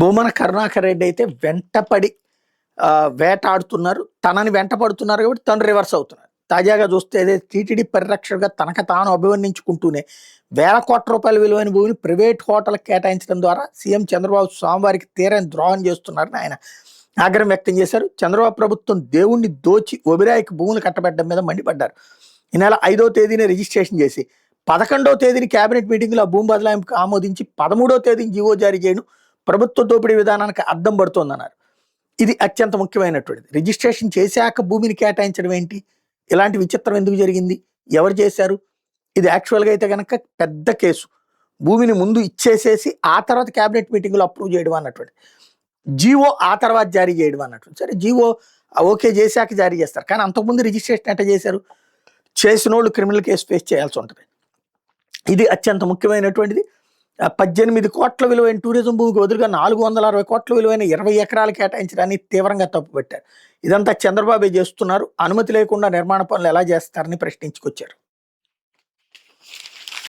భూమన కరుణాకర్ రెడ్డి అయితే వెంటపడి వేటాడుతున్నారు. తనని వెంటపడుతున్నారు కాబట్టి తను రివర్స్ అవుతున్నారు. తాజాగా చూస్తే ఏదైతే టీటీడీ పరిరక్షకుగా తనకు తాను అభివర్ణించుకుంటూనే వేల కోట్ల రూపాయల విలువైన భూమిని ప్రైవేట్ హోటల్కి కేటాయించడం ద్వారా సీఎం చంద్రబాబు స్వామివారికి తీరని ద్రోహం చేస్తున్నారని ఆయన ఆగ్రహం వ్యక్తం చేశారు. చంద్రబాబు ప్రభుత్వం దేవుణ్ణి దోచి ఒబిరాయికి భూములు కట్టబెట్టడం మీద మండిపడ్డారు. ఈ నెల 5వ తేదీన రిజిస్ట్రేషన్ చేసి 11వ తేదీని కేబినెట్ మీటింగ్లో ఆ భూమి బదలాయింపుకు ఆమోదించి 13వ తేదీని జీవో జారీ చేయడం ప్రభుత్వ దోపిడీ విధానానికి అద్దం పడుతోందన్నారు. ఇది అత్యంత ముఖ్యమైనటువంటిది. రిజిస్ట్రేషన్ చేశాక భూమిని కేటాయించడం ఏంటి? ఇలాంటి విచిత్రం ఎందుకు జరిగింది? ఎవరు చేశారు? ఇది యాక్చువల్గా అయితే కనుక పెద్ద కేసు. భూమిని ముందు ఇచ్చేసేసి ఆ తర్వాత క్యాబినెట్ మీటింగ్లో అప్రూవ్ చేయడం అన్నటువంటి, జీవో ఆ తర్వాత జారీ చేయడం అన్నట్టు. సరే, జీవో ఓకే చేశాక జారీ చేస్తారు, కానీ అంతకుముందు రిజిస్ట్రేషన్ ఎట్లా చేశారు? చేసిన వాళ్ళు క్రిమినల్ కేసు ఫేస్ చేయాల్సి ఉంటుంది. ఇది అత్యంత ముఖ్యమైనటువంటిది. 18 కోట్ల విలువైన టూరిజం భూమికి బదులుగా 460 కోట్ల విలువైన 20 ఎకరాలు కేటాయించడాన్ని తీవ్రంగా తప్పుపెట్టారు. ఇదంతా చంద్రబాబు చేస్తున్నారు, అనుమతి లేకుండా నిర్మాణ పనులు ఎలా చేస్తారని ప్రశ్నించుకొచ్చారు.